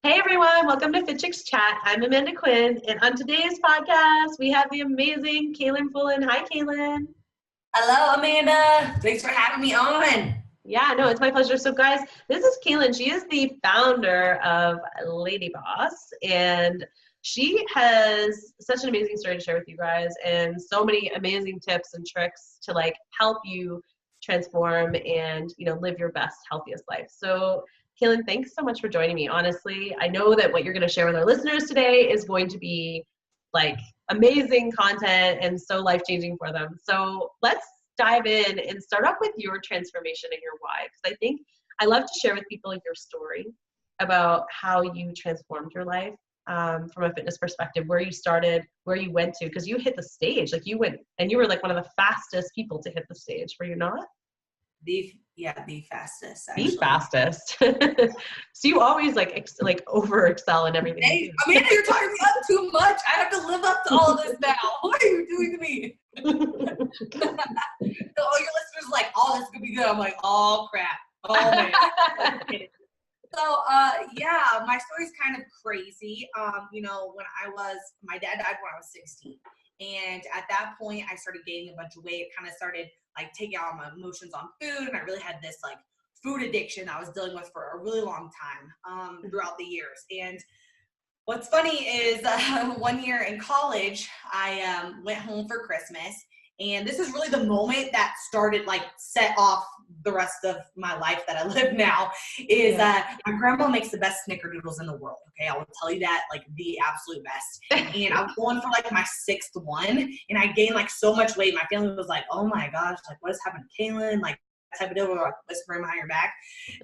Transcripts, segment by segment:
Hey everyone, welcome to Fit Chicks Chat. I'm Amanda Quinn, and on today's podcast, we have the amazing Kaelin Fullen. Hi, Kaelin. Hello, Amanda. Thanks for having me on. Yeah, no, it's my pleasure. So, guys, this is Kaelin. She is the founder of LadyBoss, and she has such an amazing story to share with you guys, and so many amazing tips and tricks to help you transform and live your best, healthiest life. So, Kaelin, thanks so much for joining me. Honestly, I know that what you're going to share with our listeners today is going to be amazing content and so life-changing for them. So let's dive in and start off with your transformation and your why. Because I love to share with people your story about how you transformed your life from a fitness perspective, where you started, where you went to, because you hit the stage. You went and you were one of the fastest people to hit the stage, were you not? The fastest, actually. The fastest. So you always over excel in everything. Hey, Amanda, you're talking me up too much. I have to live up to all of this now. What are you doing to me? So all your listeners are like, oh, this is gonna be good. I'm like, oh crap. Oh man. So my story's kind of crazy. My dad died when I was 16. And at that point I started gaining a bunch of weight. It kind of started taking out my emotions on food, and I really had this food addiction I was dealing with for a really long time throughout the years. And what's funny is 1 year in college, I went home for Christmas, and this is really the moment that started set off the rest of my life that I live now. Is my grandma makes the best snickerdoodles in the world. Okay, I will tell you that, the absolute best. And I was going for my sixth one, and I gained so much weight. My family was like, "Oh my gosh, what has happened to Kaelin?" Type of deal, whispering behind your back.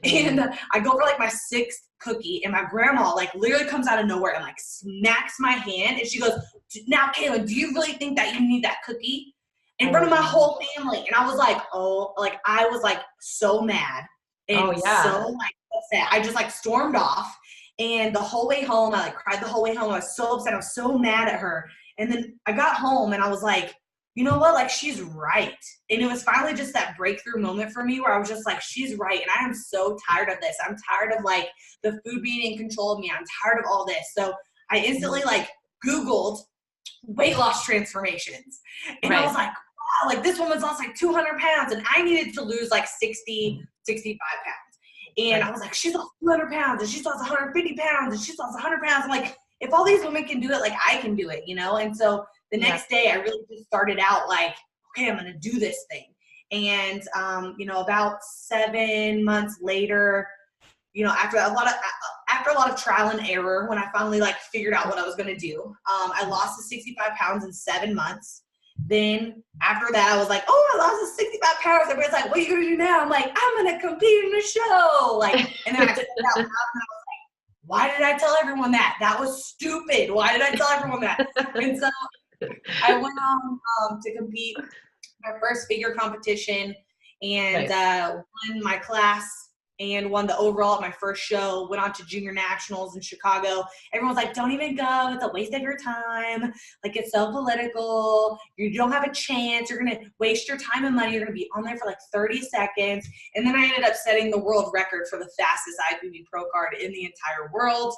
And I go for my sixth cookie, and my grandma literally comes out of nowhere and smacks my hand, and she goes, "Now, Kaelin, do you really think that you need that cookie?" In front of my whole family. And I was I was so mad and so upset. I just stormed off, and the whole way home, I cried the whole way home. I was so upset. I was so mad at her. And then I got home, and I was like, you know what? She's right. And it was finally just that breakthrough moment for me where I was just she's right. And I am so tired of this. I'm tired of the food being in control of me. I'm tired of all this. So I instantly Googled weight loss transformations. And I was like, wow, this woman's lost 200 pounds, and I needed to lose 60, 65 pounds. And I was like, she's lost 200 pounds, and she's lost 150 pounds, and she's lost 100 pounds. I'm if all these women can do it, I can do it, And so the next day I really just started out okay, I'm going to do this thing. And, about 7 months later, after a lot of trial and error, when I finally figured out what I was going to do, I lost the 65 pounds in 7 months. Then after that, I was oh, I lost the 65 pounds. Everybody's what are you going to do now? I'm I'm going to compete in the show. And then I said it out loud, and I was why did I tell everyone that? That was stupid. Why did I tell everyone that? And so I went on to compete my first figure competition, and won my class and won the overall at my first show. Went on to junior nationals in Chicago. Everyone's don't even go. It's a waste of your time. It's so political. You don't have a chance. You're going to waste your time and money. You're going to be on there for 30 seconds. And then I ended up setting the world record for the fastest IFBB pro card in the entire world.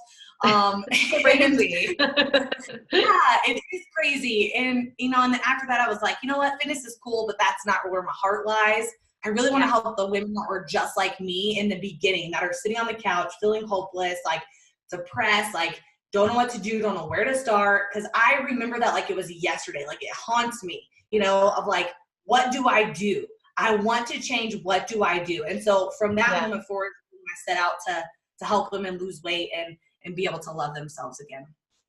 Crazy. Yeah, it is crazy. And, and then after that, I was you know what? Fitness is cool, but that's not where my heart lies. I really want to help the women that were just like me in the beginning, that are sitting on the couch, feeling hopeless, depressed, don't know what to do, don't know where to start. Because I remember that it was yesterday. It haunts me, of what do I do? I want to change. What do I do? And so from that moment forward, I set out to help women lose weight and be able to love themselves again.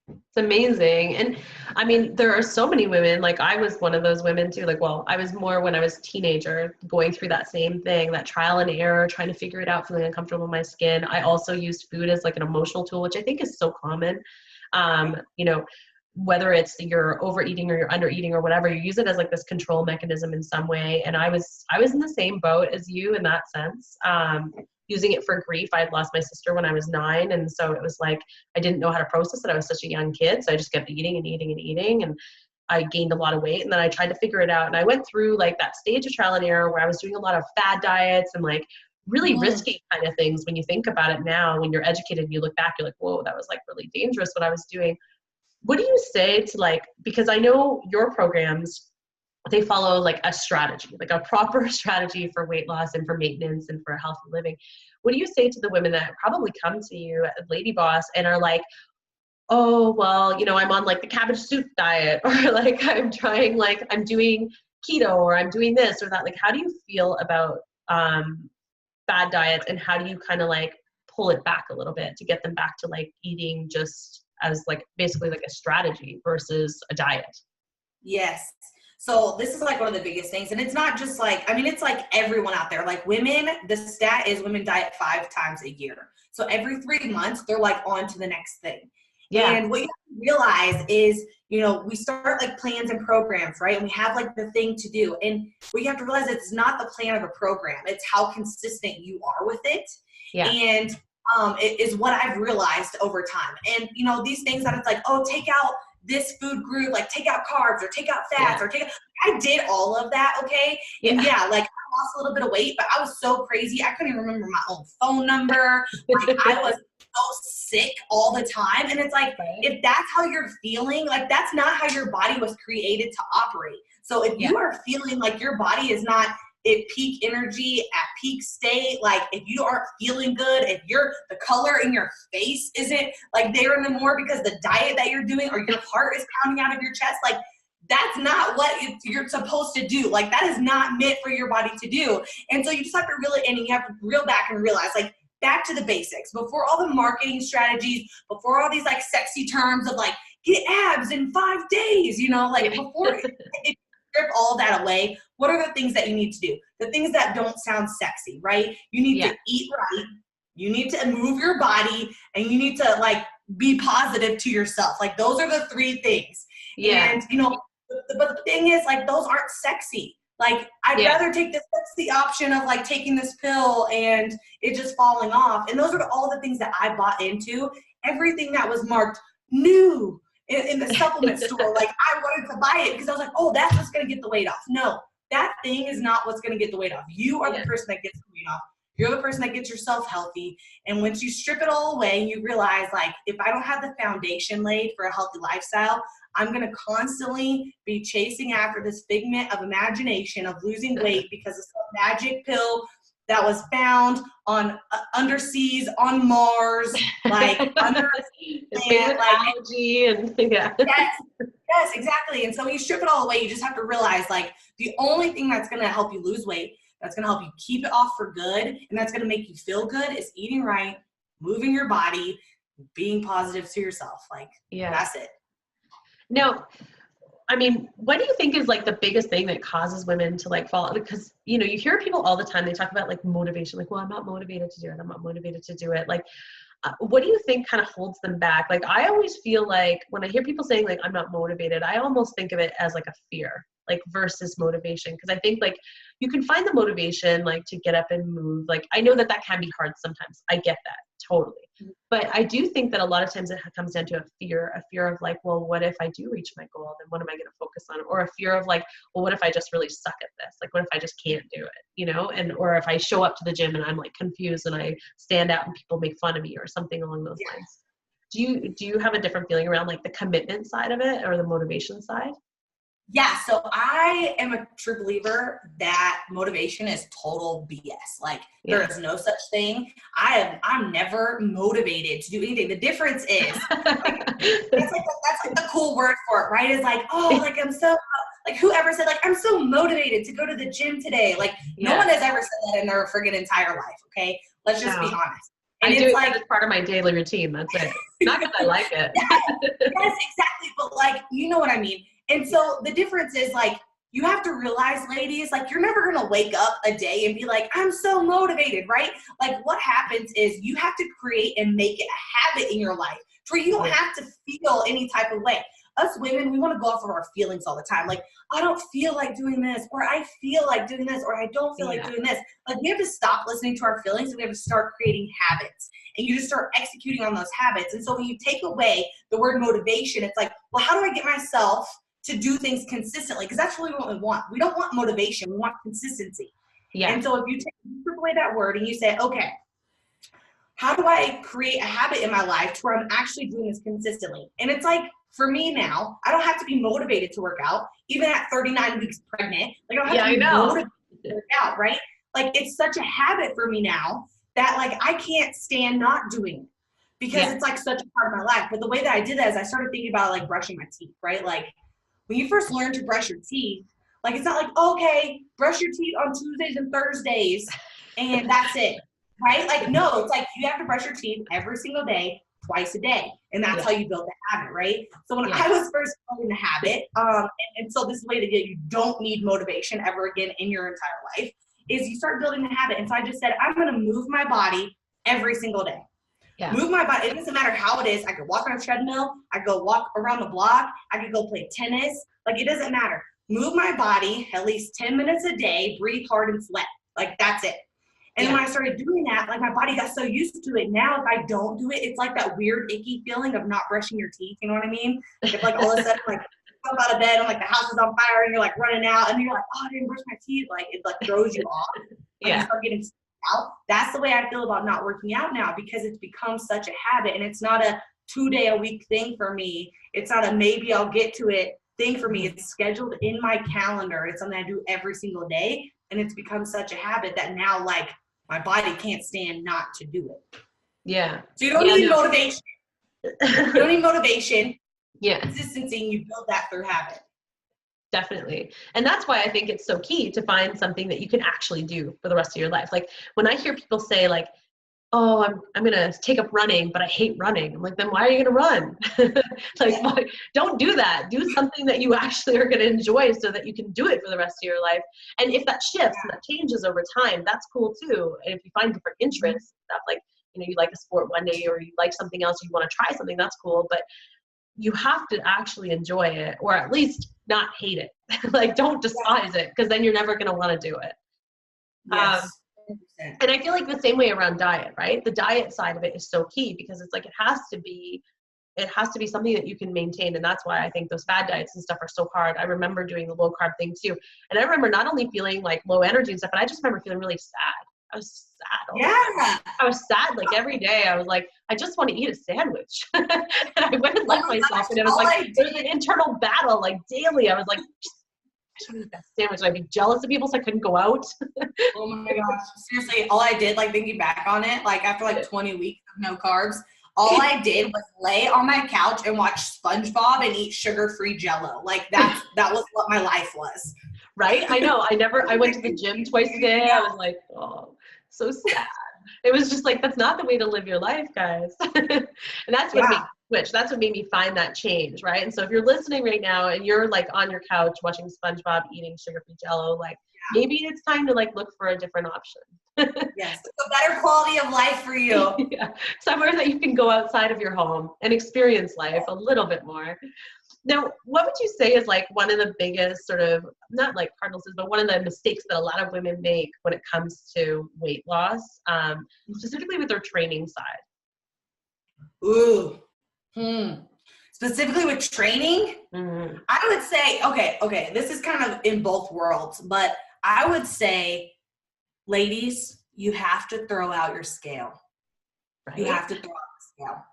It's amazing. And I mean, there are so many women, I was one of those women too. I was more when I was a teenager, going through that same thing, that trial and error, trying to figure it out, feeling uncomfortable in my skin. I also used food as an emotional tool, which I think is so common. Whether it's you're overeating or you're undereating or whatever, you use it as this control mechanism in some way. And I was in the same boat as you in that sense. Using it for grief. I had lost my sister when I was 9. And so it was I didn't know how to process it. I was such a young kid. So I just kept eating and eating and eating. And I gained a lot of weight. And then I tried to figure it out. And I went through that stage of trial and error where I was doing a lot of fad diets and really risky kind of things when you think about it now. When you're educated and you look back, you're like, whoa, that was like really dangerous what I was doing. What do you say to like, because I know your programs, they follow like a strategy, like a proper strategy for weight loss and for maintenance and for healthy living. What do you say to the women that probably come to you at LadyBoss and are like, oh, well, you know, I'm on like the cabbage soup diet, or like I'm trying, like I'm doing keto, or I'm doing this or that. Like, how do you feel about bad diets, and how do you kind of like pull it back a little bit to get them back to like eating just as like basically like a strategy versus a diet? Yes. So this is like one of the biggest things. And it's not just like, I mean, it's like everyone out there, like women, the stat is women diet 5 times a year. So every 3 months, they're like on to the next thing. Yeah. And what you have to realize is, you know, we start like plans and programs, right? And we have like the thing to do. And what you have to realize, it's not the plan of a program. It's how consistent you are with it. Yeah. And it is what I've realized over time. And, you know, these things that it's like, oh, take out this food group, like take out carbs or take out fats or take out, I did all of that. Okay. And like I lost a little bit of weight, but I was so crazy. I couldn't even remember my own phone number. Like I was so sick all the time. And it's like, if that's how you're feeling, like that's not how your body was created to operate. So if you are feeling like your body is not at peak energy, at peak state, like if you aren't feeling good, if the color in your face isn't like there anymore because the diet that you're doing, or your heart is pounding out of your chest, like that's not what you're supposed to do. Like that is not meant for your body to do. And so you just have to really, and you have to reel back and realize, like, back to the basics, before all the marketing strategies, before all these like sexy terms of like get abs in 5 days, you know, like before strip all that away, what are the things that you need to do? The things that don't sound sexy, right? You need to eat right. You need to move your body, and you need to like be positive to yourself. Like those are the 3 things. And you know, but the thing is, like, those aren't sexy. Like I'd rather take the sexy option of like taking this pill and it just falling off. And those are all the things that I bought into. Everything that was marked new in the supplement store, like I wanted to buy it because I was like, oh, that's what's going to get the weight off. No, that thing is not what's going to get the weight off. You are the person that gets the weight off. You're the person that gets yourself healthy. And once you strip it all away, you realize, like, if I don't have the foundation laid for a healthy lifestyle, I'm going to constantly be chasing after this figment of imagination of losing weight because it's a magic pill that was found on underseas on Mars, like under like algae and yes, exactly. And so when you strip it all away, you just have to realize, like, the only thing that's going to help you lose weight, that's going to help you keep it off for good, and that's going to make you feel good, is eating right, moving your body, being positive to yourself. Like, that's it. Now, I mean, what do you think is like the biggest thing that causes women to like fall? Because, you know, you hear people all the time, they talk about like motivation, like, well, I'm not motivated to do it. I'm not motivated to do it. Like, what do you think kind of holds them back? Like, I always feel like when I hear people saying like, I'm not motivated, I almost think of it as like a fear, like versus motivation. Cause I think like you can find the motivation, like to get up and move. Like, I know that that can be hard sometimes. I get that totally. But I do think that a lot of times it comes down to a fear of like, well, what if I do reach my goal? Then what am I going to focus on? Or a fear of like, well, what if I just really suck at this? Like, what if I just can't do it? You know? And, or if I show up to the gym and I'm like confused and I stand out and people make fun of me or something along those lines. Do you have a different feeling around like the commitment side of it or the motivation side? Yeah, so I am a true believer that motivation is total BS. Like, there is no such thing. I'm never motivated to do anything. The difference is, like, that's like the cool word for it, right? Is like, oh, like I'm so, like, whoever said like I'm so motivated to go to the gym today? Like, no one has ever said that in their friggin' entire life. Okay, let's just be honest. And I do it like, as part of my daily routine. That's it. Not because I like it. Yes, exactly. But like, you know what I mean. And so the difference is, like, you have to realize, ladies, like, you're never going to wake up a day and be like, I'm so motivated, right? Like, what happens is you have to create and make it a habit in your life where you don't have to feel any type of way. Us women, we want to go off of our feelings all the time. Like, I don't feel like doing this, or I feel like doing this, or I don't feel like doing this. Like, we have to stop listening to our feelings, and we have to start creating habits. And you just start executing on those habits. And so when you take away the word motivation, it's like, well, how do I get myself to do things consistently? Because that's really what we want. We don't want motivation. We want consistency. Yeah. And so if you strip away that word and you say, okay, how do I create a habit in my life to where I'm actually doing this consistently? And it's like, for me now, I don't have to be motivated to work out, even at 39 weeks pregnant. Like, I don't have to be motivated to work out, right? Like, it's such a habit for me now that, like, I can't stand not doing it because it's, like, such a part of my life. But the way that I did that is I started thinking about, like, brushing my teeth, right? Like, when you first learn to brush your teeth, like, it's not like, okay, brush your teeth on Tuesdays and Thursdays, and that's it, right? Like, no, it's like you have to brush your teeth every single day, twice a day. And that's how you build the habit, right? So when I was first building the habit, and so this is the way to get, you don't need motivation ever again in your entire life, is you start building the habit. And so I just said, I'm going to move my body every single day. Yeah. Move my body. It doesn't matter how it is. I could walk on a treadmill. I could go walk around the block. I could go play tennis. Like, it doesn't matter. Move my body at least 10 minutes a day, breathe hard and sweat. Like, that's it. And when I started doing that, like, my body got so used to it. Now, if I don't do it, it's like that weird, icky feeling of not brushing your teeth. You know what I mean? If, like, all of a sudden, like, you come out of bed and, like, the house is on fire and you're, like, running out and you're like, oh, I didn't brush my teeth. Like, it, like, throws you off. Like, you start getting out. That's the way I feel about not working out now, because it's become such a habit. And it's not a 2-day-a-week thing for me. It's not a maybe I'll get to it thing for me. It's scheduled in my calendar. It's something I do every single day. And it's become such a habit that now, like, my body can't stand not to do it. Yeah. So you don't need motivation. You don't need motivation. Yeah. Consistency, and you build that through habit. Definitely. And that's why I think it's so key to find something that you can actually do for the rest of your life. Like, when I hear people say, like, oh, I'm going to take up running, but I hate running. I'm like, then why are you going to run? Like, why? Don't do that. Do something that you actually are going to enjoy so that you can do it for the rest of your life. And if that shifts and that changes over time, that's cool too. And if you find different interests, stuff like, you know, you like a sport one day or you like something else, you want to try something, that's cool. But you have to actually enjoy it, or at least not hate it. Like, don't despise it, because then you're never going to want to do it. Yes. And I feel like the same way around diet, right? The diet side of it is so key, because it's like, it has to be something that you can maintain. And that's why I think those fad diets and stuff are so hard. I remember doing the low carb thing too. And I remember not only feeling like low energy and stuff, but I just remember feeling really sad. I was sad. I was sad, like, every day. I was like, I just want to eat a sandwich. And I went and left myself, and it was like, there's an internal battle, like, daily. I was like, I should eat that sandwich. I'd be jealous of people, so I couldn't go out. Oh my gosh. Seriously, all I did, like, thinking back on it, like, after like 20 weeks of no carbs, all I did was lay on my couch and watch SpongeBob and eat sugar-free Jell-O. Like, that was what my life was. Right? I know. I went to the gym twice a day. I was like, oh, so sad. It was just like, that's not the way to live your life, guys. And that's what made me switch. That's what made me find that change, right? And so if you're listening right now and you're, like, on your couch watching SpongeBob eating sugar-free Jell-O, like, maybe it's time to, like, look for a different option. Yes, a better quality of life for you. Somewhere that you can go outside of your home and experience life a little bit more. Now, what would you say is, like, one of the biggest sort of, not like cardinal sins, but one of the mistakes that a lot of women make when it comes to weight loss, specifically with their training side? Ooh. Specifically with training, I would say, okay, this is kind of in both worlds, but I would say, ladies, you have to throw out your scale. Right? You have to throw out the scale.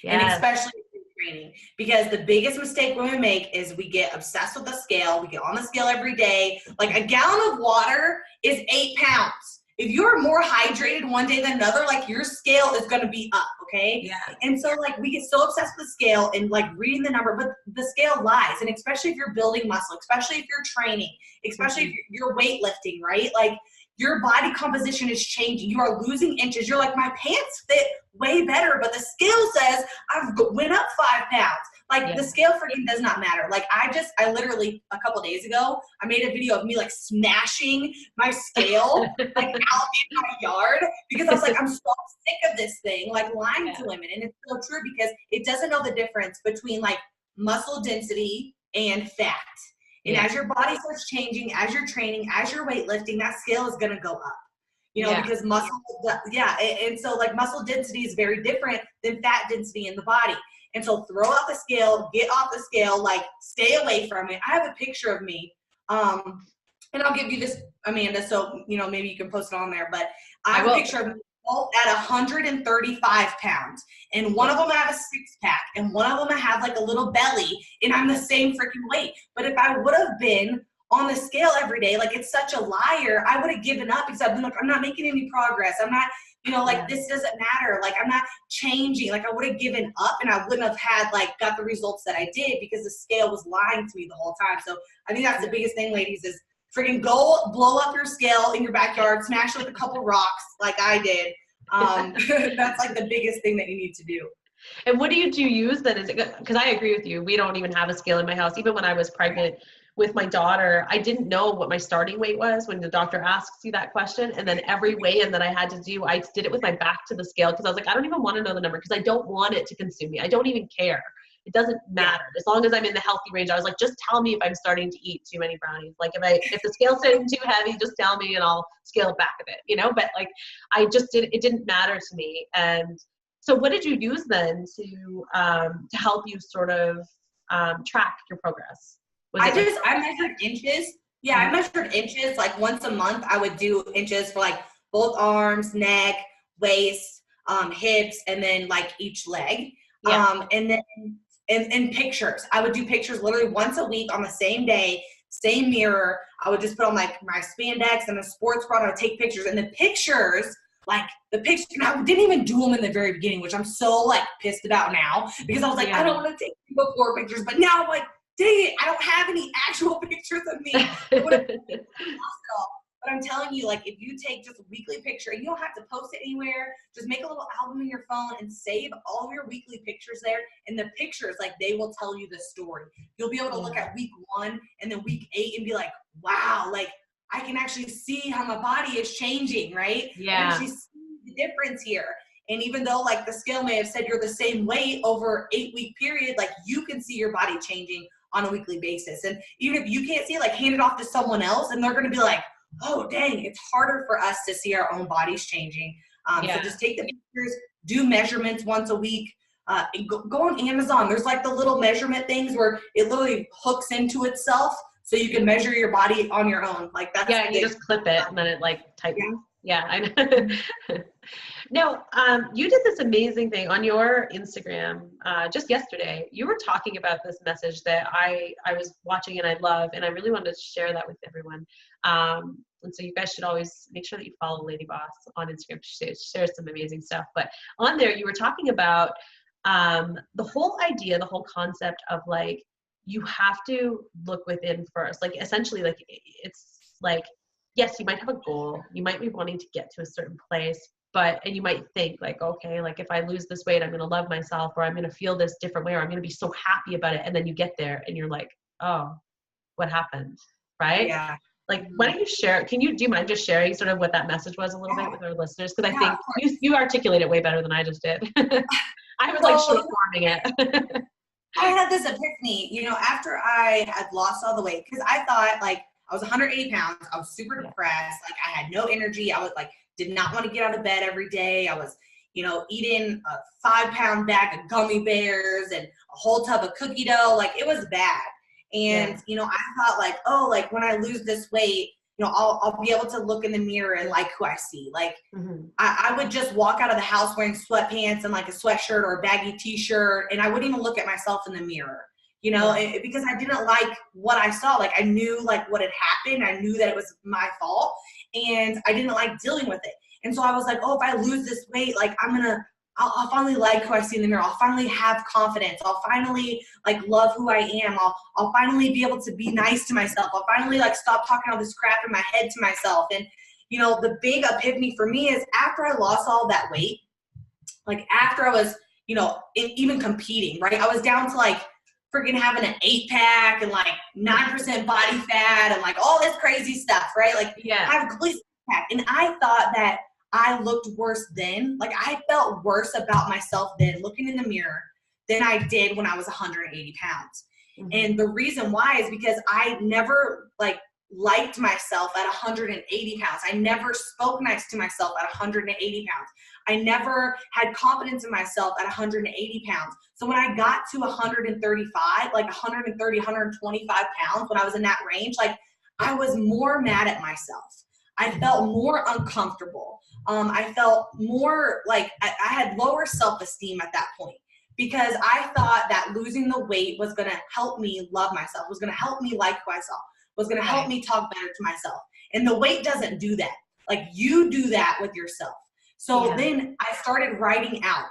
Yes. And especially in training, because the biggest mistake women make is we get obsessed with the scale. We get on the scale every day. Like, a gallon of water is 8 pounds. If you're more hydrated one day than another, like, your scale is going to be up, okay? Yeah. And so, like, we get so obsessed with the scale and, like, reading the number, but the scale lies. And especially if you're building muscle, especially if you're training, especially if you're weightlifting, right? Like, your body composition is changing. You are losing inches. You're like, my pants fit way better, but the scale says I've went up 5 pounds. Like, the scale freaking does not matter. Like, I literally, a couple days ago, I made a video of me, like, smashing my scale, like, out in my yard, because I was like, I'm so sick of this thing, like, lying to women. And it's so true, because it doesn't know the difference between, like, muscle density and fat. And as your body starts changing, as you're training, as you're weightlifting, that scale is going to go up, you know, because muscle, and so, like, muscle density is very different than fat density in the body. And so throw out the scale, get off the scale, like, stay away from it. I have a picture of me and I'll give you this, Amanda, so, you know, maybe you can post it on there, but I I have a will. picture of me at 135 pounds, and one of them I have a six-pack, and one of them I have like a little belly, and I'm the same freaking weight. But if I would have been on the scale every day, like it's such a liar, I would have given up because I've been like, I'm not making any progress. I'm not, you know, like this doesn't matter. Like I'm not changing. Like I would have given up, and I wouldn't have had like got the results that I did because the scale was lying to me the whole time. So I think that's the biggest thing, ladies, is freaking go blow up your scale in your backyard, smash it with a couple rocks like I did. That's like the biggest thing that you need to do. And what do you use that is, because I agree with you, we don't even have a scale in my house. Even when I was pregnant with my daughter, I didn't know what my starting weight was when the doctor asks you that question. And then every weigh-in that I had to do, I did it with my back to the scale because I was like, I don't even want to know the number because I don't want it to consume me. I don't even care. It doesn't matter. As long as I'm in the healthy range. I was like, just tell me if I'm starting to eat too many brownies. Like if the scale's getting too heavy, just tell me and I'll scale it back a bit, you know? But like, it didn't matter to me. And so what did you use then to help you sort of track your progress? I measured inches. Yeah, I measured inches. Like once a month, I would do inches for like both arms, neck, waist, hips, and then like each leg. Yeah. And then and pictures. I would do pictures literally once a week on the same day, same mirror. I would just put on like my spandex and a sports bra. I would take pictures, and the pictures, and I didn't even do them in the very beginning, which I'm so like pissed about now because I was like, I don't want to take before pictures, but now I'm like, dang it, I don't have any actual pictures of me. But I'm telling you, like, if you take just a weekly picture, and you don't have to post it anywhere, just make a little album in your phone and save all of your weekly pictures there. And the pictures, like, they will tell you the story. You'll be able to look at week 1 and then week 8 and be like, wow, like, I can actually see how my body is changing, right? Yeah. I can actually see the difference here. And even though, like, the scale may have said you're the same weight over 8-week period, like, you can see your body changing on a weekly basis. And even if you can't see it, like, hand it off to someone else, and they're going to be like, oh, dang, it's harder for us to see our own bodies changing. So just take the pictures, do measurements once a week. Go on Amazon. There's like the little measurement things where it literally hooks into itself so you can measure your body on your own. Like that's you just clip it and then it like tightens. Yeah, I know. No, you did this amazing thing on your Instagram just yesterday. You were talking about this message that I was watching and I love, and I really wanted to share that with everyone. And so you guys should always make sure that you follow LadyBoss on Instagram. She shares some amazing stuff. But on there, you were talking about the whole idea, the whole concept of like, you have to look within first. Like essentially, like it's like, yes, you might have a goal. You might be wanting to get to a certain place, and you might think like, okay, like if I lose this weight, I'm going to love myself, or I'm going to feel this different way, or I'm going to be so happy about it. And then you get there and you're like, oh, what happened? Right? Yeah. Like, why don't you share, do you mind just sharing sort of what that message was a little bit with our listeners? Because I think you articulate it way better than I just did. I was like short-forming it. I had this epiphany, you know, after I had lost all the weight, because I thought like I was 180 pounds. I was super depressed. Like I had no energy. I was like, did not want to get out of bed every day. I was, you know, eating a 5-pound bag of gummy bears and a whole tub of cookie dough. Like it was bad. And, you know, I thought like, oh, like when I lose this weight, you know, I'll be able to look in the mirror and like who I see. Like I would just walk out of the house wearing sweatpants and like a sweatshirt or a baggy t-shirt. And I wouldn't even look at myself in the mirror, you know, because I didn't like what I saw. Like I knew like what had happened. I knew that it was my fault and I didn't like dealing with it. And so I was like, oh, if I lose this weight, like I'll finally like who I see in the mirror. I'll finally have confidence. I'll finally like love who I am. I'll finally be able to be nice to myself. I'll finally like stop talking all this crap in my head to myself. And, you know, the big epiphany for me is after I lost all that weight, like after I was, you know, even competing, right? I was down to like freaking having an 8-pack and like 9% body fat and like all this crazy stuff, right? Like I have a complete pack. And I thought that I looked worse then. Like I felt worse about myself then looking in the mirror than I did when I was 180 pounds. And the reason why is because I never like liked myself at 180 pounds. I never spoke nice to myself at 180 pounds. I never had confidence in myself at 180 pounds. So when I got to 135, like 130, 125 pounds, when I was in that range, like I was more mad at myself. I felt more uncomfortable. I felt more like I had lower self-esteem at that point, because I thought that losing the weight was going to help me love myself, was going to help me like who I saw, was going to help me talk better to myself. And the weight doesn't do that. Like, you do that with yourself. So then I started writing out.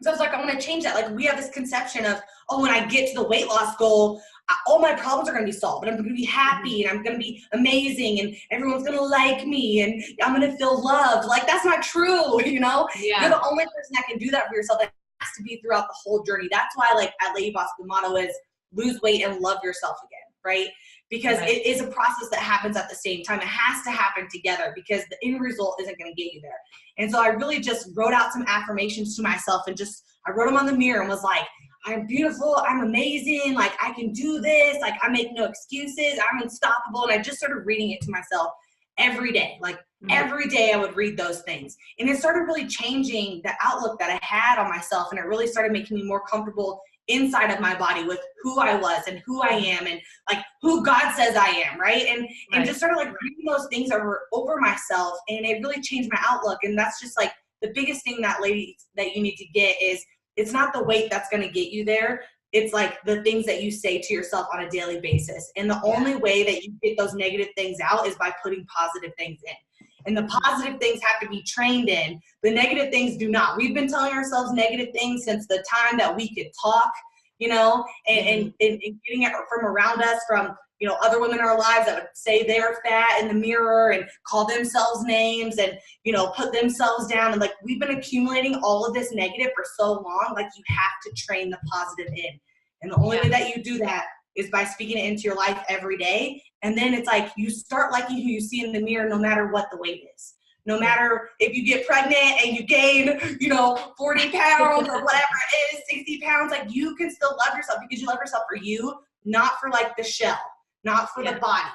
So I was like, I want to change that. Like, we have this conception of, oh, when I get to the weight loss goal, all my problems are going to be solved, and I'm going to be happy, and I'm going to be amazing, and everyone's going to like me, and I'm going to feel loved. Like, that's not true, you know? You're the only person that can do that for yourself. It has to be throughout the whole journey. That's why, like, at LadyBoss, the motto is lose weight and love yourself again, right? Because it is a process that happens at the same time. It has to happen together, because the end result isn't going to get you there. And so I really just wrote out some affirmations to myself, and I wrote them on the mirror and was like, I'm beautiful, I'm amazing, like, I can do this, like, I make no excuses, I'm unstoppable. And I just started reading it to myself every day. Like, every day I would read those things. And it started really changing the outlook that I had on myself. And it really started making me more comfortable inside of my body with who I was and who I am, and like who God says I am, right? And just started like reading those things over myself, and it really changed my outlook. And that's just like the biggest thing that ladies that you need to get is, it's not the weight that's going to get you there. It's like the things that you say to yourself on a daily basis. And the only way that you get those negative things out is by putting positive things in. And the positive things have to be trained in. The negative things do not. We've been telling ourselves negative things since the time that we could talk, you know, and getting it from around us, from, you know, other women in our lives that would say they're fat in the mirror and call themselves names and, you know, put themselves down. And like, we've been accumulating all of this negative for so long. Like, you have to train the positive in. And the only way that you do that is by speaking it into your life every day. And then it's like, you start liking who you see in the mirror, no matter what the weight is. No matter if you get pregnant and you gain, you know, 40 pounds or whatever it is, 60 pounds, like, you can still love yourself, because you love yourself for you, not for like the shell, not for the body,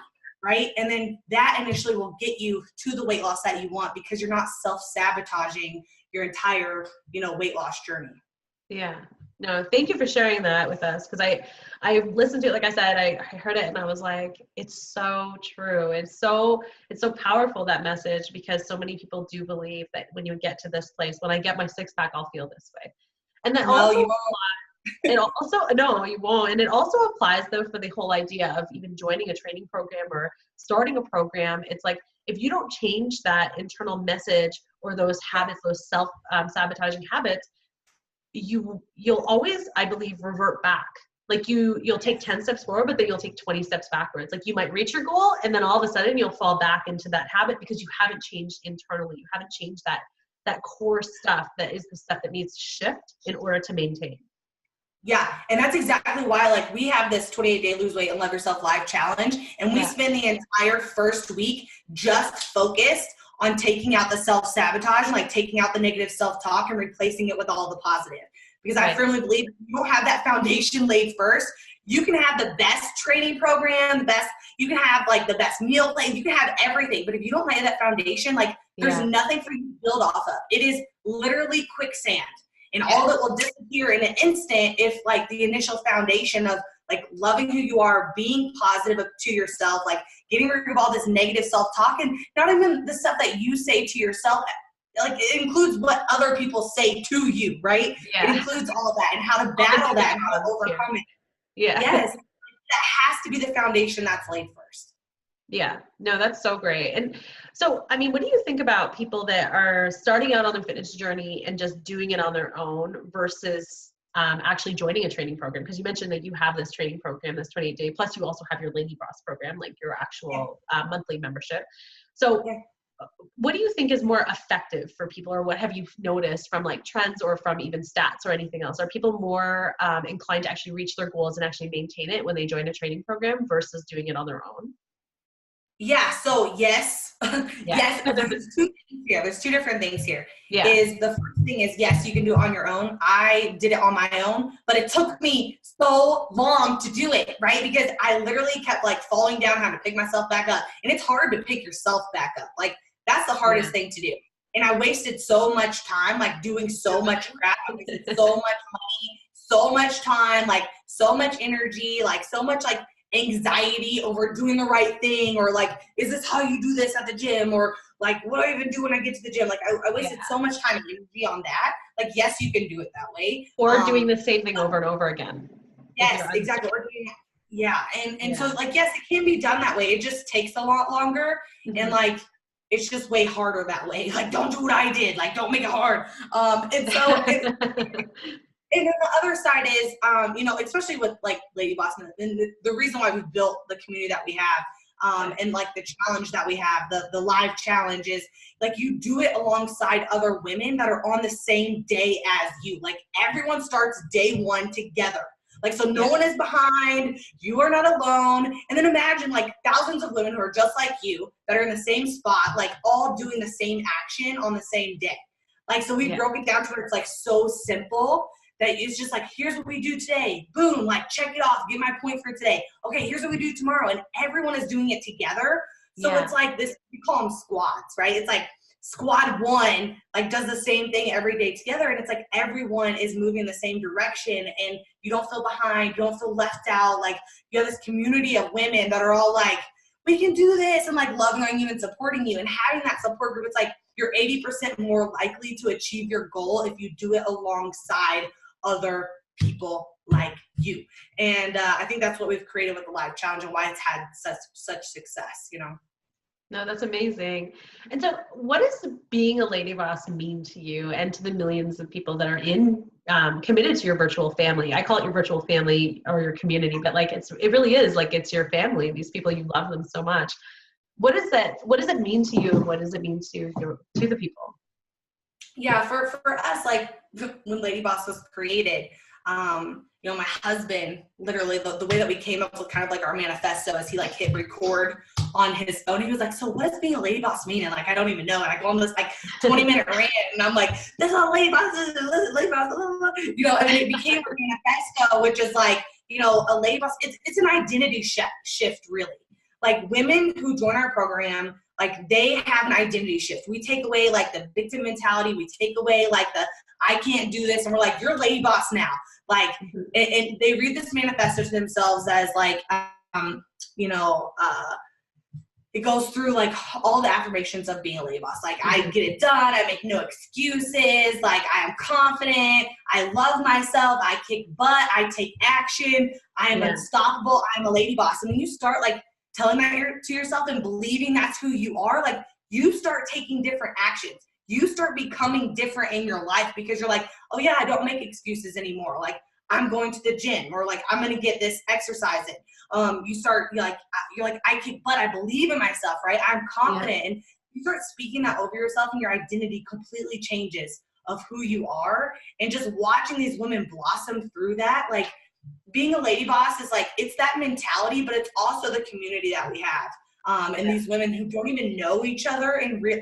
right? And then that initially will get you to the weight loss that you want, because you're not self-sabotaging your entire, you know, weight loss journey. Yeah. No, thank you for sharing that with us, because I listened to it. Like I said, I heard it and I was like, it's so true. It's so powerful, that message, because so many people do believe that when you get to this place, when I get my six pack, I'll feel this way. And that also no, you won't. And it also applies though for the whole idea of even joining a training program or starting a program. It's like, if you don't change that internal message or those habits, those self-sabotaging habits, you'll always, I believe, revert back. Like, you'll take 10 steps forward, but then you'll take 20 steps backwards. Like, you might reach your goal, and then all of a sudden you'll fall back into that habit, because you haven't changed internally. You haven't changed that core stuff that is the stuff that needs to shift in order to maintain. Yeah, and that's exactly why, like, we have this 28-day lose weight and love yourself live challenge, and we spend the entire first week just focused on taking out the self-sabotage, like taking out the negative self-talk and replacing it with all the positive. Because I firmly believe if you don't have that foundation laid first, you can have the best training program, you can have like the best meal plan, you can have everything. But if you don't lay that foundation, like, there's nothing for you to build off of. It is literally quicksand. And all of it will disappear in an instant if, like, the initial foundation of, like, loving who you are, being positive to yourself, like, getting rid of all this negative self-talk, and not even the stuff that you say to yourself. Like, it includes what other people say to you, right? It includes all of that, and how to battle that and how to overcome it. Yes. That has to be the foundation that's laid first. Yeah, no, that's so great. And so, I mean, what do you think about people that are starting out on their fitness journey and just doing it on their own versus actually joining a training program? Because you mentioned that you have this training program, this 28-day, plus you also have your LadyBoss program, like your actual monthly membership. So what do you think is more effective for people, or what have you noticed from like trends or from even stats or anything else? Are people more inclined to actually reach their goals and actually maintain it when they join a training program versus doing it on their own? Yeah, so yes. Yes, there's two things here. There's two different things here. Is the first thing is, yes, you can do it on your own. I did it on my own, but it took me so long to do it, right? Because I literally kept like falling down, having to pick myself back up. And it's hard to pick yourself back up. Like, that's the hardest thing to do. And I wasted so much time, like, doing so much crap, I wasted so much money, so much time, like, so much energy, like, so much, like, anxiety over doing the right thing, or like, is this how you do this at the gym? Or like, what do I even do when I get to the gym? Like I wasted so much time and energy on that. Like, yes, you can do it that way. Or doing the same thing over and over again. Yes, exactly. Yeah. And so like, yes, it can be done that way. It just takes a lot longer. And like, it's just way harder that way. Like, don't do what I did. Like, don't make it hard. And so, and then the other side is, you know, especially with like LadyBoss, and the reason why we built the community that we have, and like the challenge that we have, the live challenge is like, you do it alongside other women that are on the same day as you. Like, everyone starts day one together. Like, so no one is behind, you are not alone. And then imagine like thousands of women who are just like you that are in the same spot, like all doing the same action on the same day. Like, so we broke it down to where it's like so simple that it's just like, here's what we do today. Boom, like check it off, get my point for today. Okay, here's what we do tomorrow. And everyone is doing it together. So it's like this, we call them squads, right? It's like squad one, like does the same thing every day together. And it's like, everyone is moving in the same direction and you don't feel behind, you don't feel left out. Like, you have this community of women that are all like, we can do this, and like loving on you and supporting you. And having that support group, it's like, you're 80% more likely to achieve your goal if you do it alongside other people like you. And I think that's what we've created with the live challenge and why it's had such success, you know. No, that's amazing. And so what does being a lady boss mean to you and to the millions of people that are committed to your virtual family? I call it your virtual family or your community, but like it really is like, it's your family. These people, you love them so much. What does it mean to you? What does it mean to the people? Yeah, for us, like when LadyBoss was created, you know, my husband, literally the way that we came up with kind of like our manifesto is he like hit record on his phone. He was like, so what does being a lady boss mean? And like, I don't even know. And I go on this like 20-minute rant and I'm like, this is a lady boss, lady boss, you know, and it became a manifesto, which is like, you know, a lady boss, it's an identity shift really. Like, women who join our program, like, they have an identity shift. We take away like the victim mentality. We take away like the, I can't do this. And we're like, you're lady boss now. Like, and they read this manifesto to themselves as like, you know, it goes through like all the affirmations of being a lady boss. Like, I get it done. I make no excuses. Like, I am confident. I love myself. I kick butt. I take action. I am unstoppable. I'm a lady boss. And when you start like telling that to yourself and believing that's who you are, like, you start taking different actions. You start becoming different in your life because you're like, oh yeah, I don't make excuses anymore. Like, I'm going to the gym, or like, I'm going to get this exercise in. You're like, I kick butt. I believe in myself, right? I'm confident. And you start speaking that over yourself and your identity completely changes of who you are. And just watching these women blossom through that, like, being a lady boss is like, it's that mentality, but it's also the community that we have. And these women who don't even know each other in real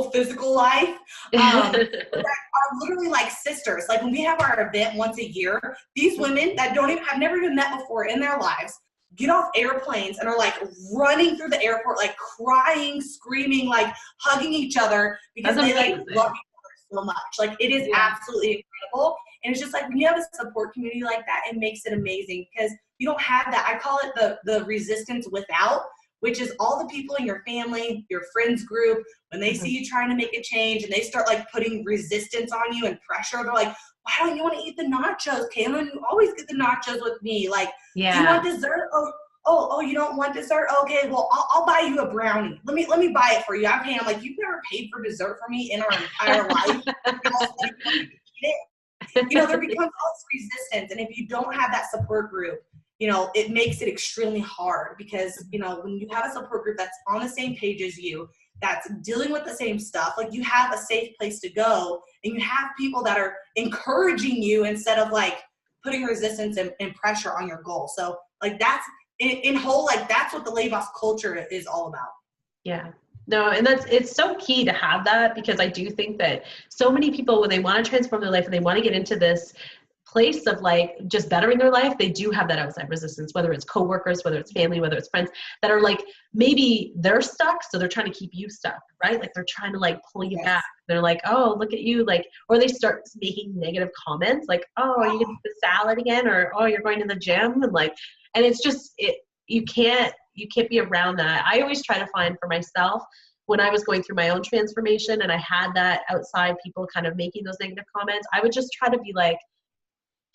physical life, that are literally like sisters. Like, when we have our event once a year, these women that have never even met before in their lives get off airplanes and are like running through the airport, like crying, screaming, like hugging each other because they like love each other so much. Like, it is absolutely incredible. And it's just like, when you have a support community like that, it makes it amazing because you don't have that. I call it the resistance without, which is all the people in your family, your friends group, when they see you trying to make a change and they start like putting resistance on you and pressure, they're like, why don't you want to eat the nachos, Kaelin? You always get the nachos with me. Like, do you want dessert? Oh, you don't want dessert? Okay, well, I'll buy you a brownie. Let me buy it for you. I'm paying. I'm like, you've never paid for dessert for me in our entire life. You know, there becomes all this resistance. And if you don't have that support group, you know, it makes it extremely hard because, you know, when you have a support group that's on the same page as you, that's dealing with the same stuff, like, you have a safe place to go and you have people that are encouraging you instead of like putting resistance and pressure on your goal. So like, that's in whole, like, that's what the Lady Boss culture is all about. Yeah. No, and it's so key to have that, because I do think that so many people, when they want to transform their life and they want to get into this place of like just bettering their life, they do have that outside resistance, whether it's coworkers, whether it's family, whether it's friends that are like, maybe they're stuck. So they're trying to keep you stuck, right? Like they're trying to like pull you back. They're like, oh, look at you. Like, or they start making negative comments like, oh, are you going to eat the salad again? Or, oh, you're going to the gym. And like, and it's just, you can't be around that. I always try to find for myself when I was going through my own transformation and I had that outside people kind of making those negative comments, I would just try to be like,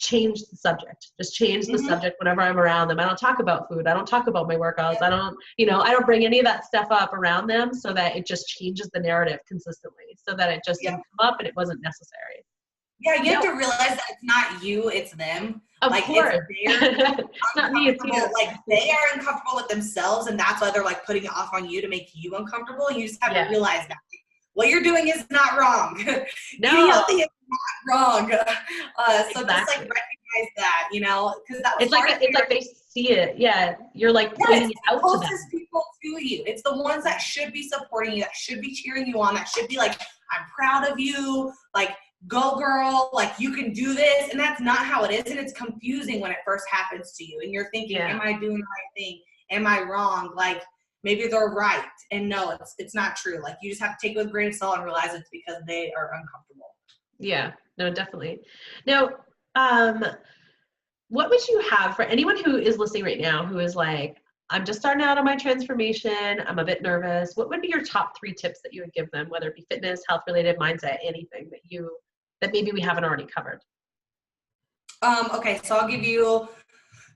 change the subject. Just change the subject whenever I'm around them. I don't talk about food. I don't talk about my workouts. I don't bring any of that stuff up around them so that it just changes the narrative consistently so that it just didn't come up and it wasn't necessary. Yeah, you have to realize that it's not you, it's them. Of like course. It's not me, it's you. Like they are uncomfortable with themselves and that's why they're like putting it off on you to make you uncomfortable. And you just have to realize that what you're doing is not wrong. No. Eating healthy is not wrong. So exactly. just like recognize that, because that was it's like they see it. Yeah. You're like pointing it out to them. Closest people to you. It's the ones that should be supporting you, that should be cheering you on, that should be like, I'm proud of you. Like, go girl, like you can do this. And that's not how it is. And it's confusing when it first happens to you. And you're thinking, am I doing the right thing? Am I wrong? Like maybe they're right. And no, it's not true. Like you just have to take it with a grain of salt and realize it's because they are uncomfortable. Yeah, no, definitely. Now, what would you have for anyone who is listening right now, who is like, I'm just starting out on my transformation. I'm a bit nervous. What would be your top 3 tips that you would give them, whether it be fitness, health related, mindset, anything that maybe we haven't already covered? Okay. So I'll give you,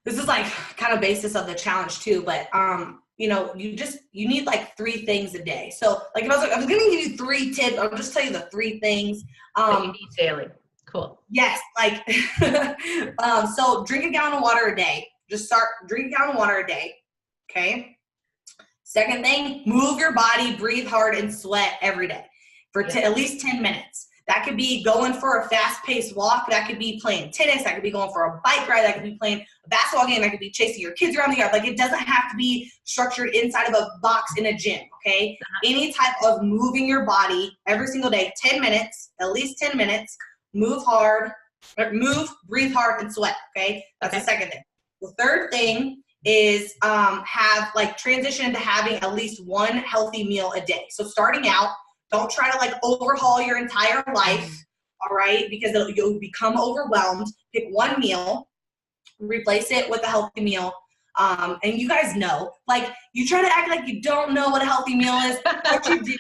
this is like kind of basis of the challenge too, but, you need like 3 things a day. So like if I was going to give you 3 tips, I'll just tell you the 3 things. That you need daily. Cool. Yes. Like, so drink a gallon of water a day. Just start drinking a gallon of water a day. Okay. Second thing, move your body, breathe hard and sweat every day for at least 10 minutes. That could be going for a fast-paced walk. That could be playing tennis. That could be going for a bike ride. That could be playing a basketball game. That could be chasing your kids around the yard. Like it doesn't have to be structured inside of a box in a gym, okay? Any type of moving your body every single day, 10 minutes, at least 10 minutes, move, breathe hard, and sweat, okay? That's the second thing. The third thing is have like transition into having at least 1 healthy meal a day. So starting out, don't try to like overhaul your entire life, all right? Because you'll become overwhelmed. Pick 1 meal, replace it with a healthy meal. And you guys know, like you try to act like you don't know what a healthy meal is. What you do,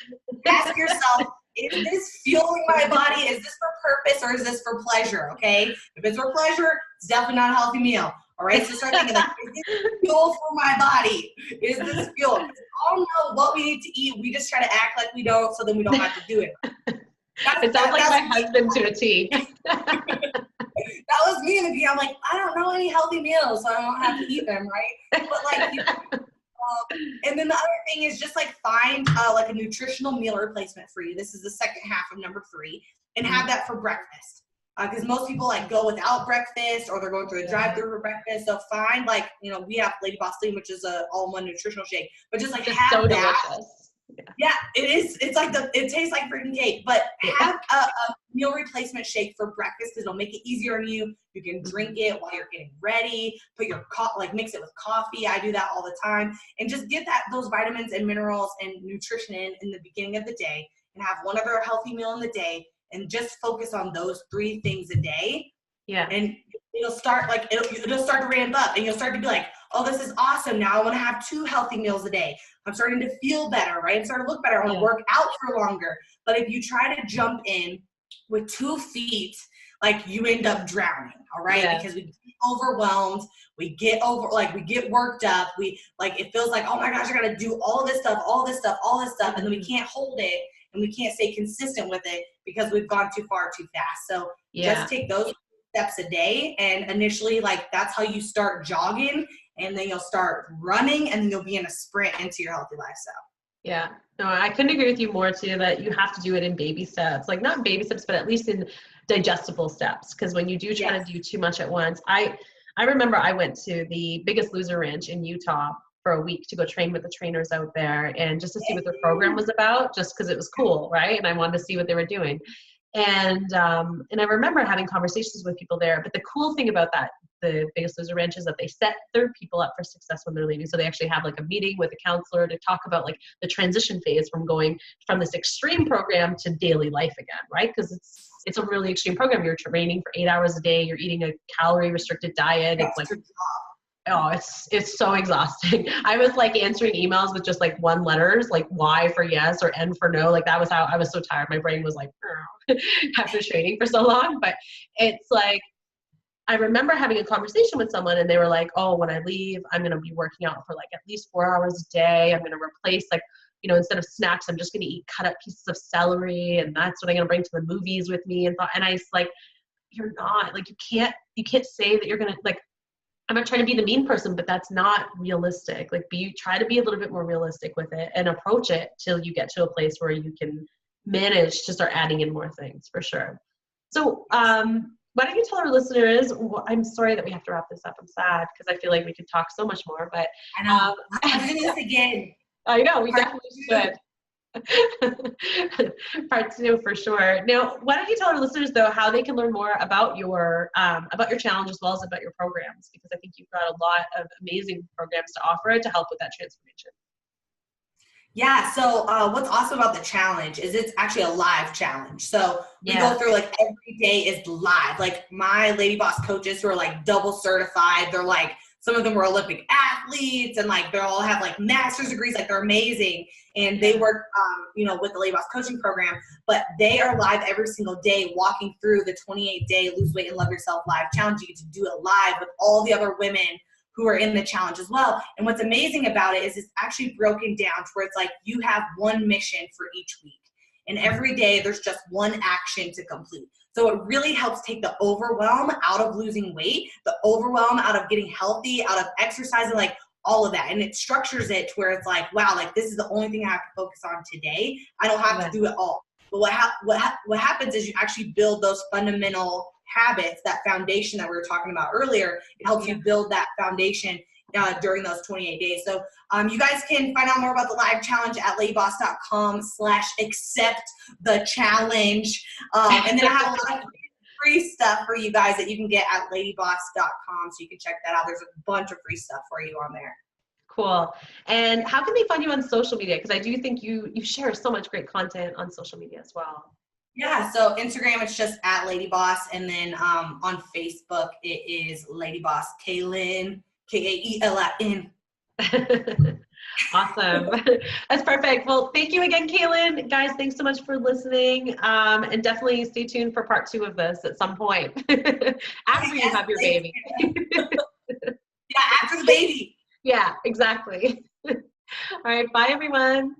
ask yourself, is this fueling my body? Is this for purpose or is this for pleasure? Okay. If it's for pleasure, it's definitely not a healthy meal. All right. So start thinking like, is this fuel for my body? Is this fuel? We all know what we need to eat. We just try to act like we don't, so then we don't have to do it. It sounds like my husband to a T. That was me in the beginning. I'm like, I don't know any healthy meals, so I don't have to eat them, right? But like, and then the other thing is just like find like a nutritional meal replacement for you. This is the second half of number 3, and have that for breakfast. Because most people like go without breakfast or they're going through a drive-through for breakfast. So find like, we have LadyBoss Lean, which is a all-in-one nutritional shake, but just like have so that. Delicious. Yeah, it is. It's like it tastes like freaking cake, but have a meal replacement shake for breakfast because it'll make it easier on you. You can drink it while you're getting ready, put your mix it with coffee. I do that all the time, and just get those vitamins and minerals and nutrition in the beginning of the day, and have one other healthy meal in the day. And just focus on those 3 things a day. Yeah. And it'll start it'll start to ramp up and you'll start to be like, oh, this is awesome. Now I want to have 2 healthy meals a day. I'm starting to feel better, right? I'm starting to look better. I want to work out for longer. But if you try to jump in with 2 feet, like you end up drowning. All right. Yeah. Because we get overwhelmed. We get worked up. It feels like, oh my gosh, I got to do all this stuff. And then we can't hold it. And we can't stay consistent with it because we've gone too far too fast. So just take those steps a day. And initially, that's how you start jogging. And then you'll start running. And then you'll be in a sprint into your healthy lifestyle. Yeah. No, I couldn't agree with you more too, that you have to do it in baby steps. Like not baby steps, but at least in digestible steps. Because when you do try to do too much at once, I remember I went to the Biggest Loser Ranch in Utah for a week to go train with the trainers out there and just to see what their program was about, just because it was cool, right? And I wanted to see what they were doing. And I remember having conversations with people there. But the cool thing about that, the Biggest Loser Ranch, is that they set their people up for success when they're leaving. So they actually have like a meeting with a counselor to talk about like the transition phase from going from this extreme program to daily life again, right? Because it's a really extreme program. You're training for 8 hours a day. You're eating a calorie restricted diet. It's like, oh, it's so exhausting. I was like answering emails with just like one letters, like Y for yes or N for no. Like that was how I was so tired. My brain was like, after training for so long. But it's like, I remember having a conversation with someone and they were like, oh, when I leave, I'm going to be working out for like at least 4 hours a day. I'm going to replace like, you know, instead of snacks, I'm just going to eat cut up pieces of celery. And that's what I'm going to bring to the movies with me. And I was like, you're not, like, you can't say that you're going to, like, I'm not trying to be the mean person, but that's not realistic. Like, try to be a little bit more realistic with it and approach it till you get to a place where you can manage to start adding in more things, for sure. So, why don't you tell our listeners, I'm sorry that we have to wrap this up. I'm sad because I feel like we could talk so much more, but I know. I'm doing this again. I know, we definitely should. Part 2 for sure. Now, why don't you tell our listeners though how they can learn more about your challenge as well as about your programs, because I think you've got a lot of amazing programs to offer to help with that transformation. Yeah, so what's awesome about the challenge is it's actually a live challenge. So we go through, like, every day is live. Like, my LadyBoss coaches who are like double certified, they're like, some of them were Olympic athletes, and like they all have like master's degrees, like they're amazing. And they work, you know, with the LadyBoss coaching program, but they are live every single day walking through the 28-day Lose Weight and Love Yourself live challenge. You get to do it live with all the other women who are in the challenge as well. And what's amazing about it is it's actually broken down to where it's like you have one mission for each week. And every day there's just one action to complete. So it really helps take the overwhelm out of losing weight, the overwhelm out of getting healthy, out of exercising, like all of that. And it structures it to where it's like, wow, like this is the only thing I have to focus on today. I don't have to do it all. But what happens is you actually build those fundamental habits, that foundation that we were talking about earlier. It helps you build that foundation during those 28 days. So you guys can find out more about the live challenge at ladyboss.com/acceptthechallenge. And then I have a lot of free stuff for you guys that you can get at ladyboss.com. So you can check that out. There's a bunch of free stuff for you on there. Cool. And how can they find you on social media? Because I do think you share so much great content on social media as well. Yeah, so Instagram, it's just at LadyBoss. And then on Facebook, it is LadyBoss Kaelin, Kaelin. Awesome. That's perfect. Well, thank you again, Kaelin. Guys, thanks so much for listening. And definitely stay tuned for part 2 of this at some point after you have your baby. Yeah, after the baby. Yeah, exactly. All right. Bye, everyone.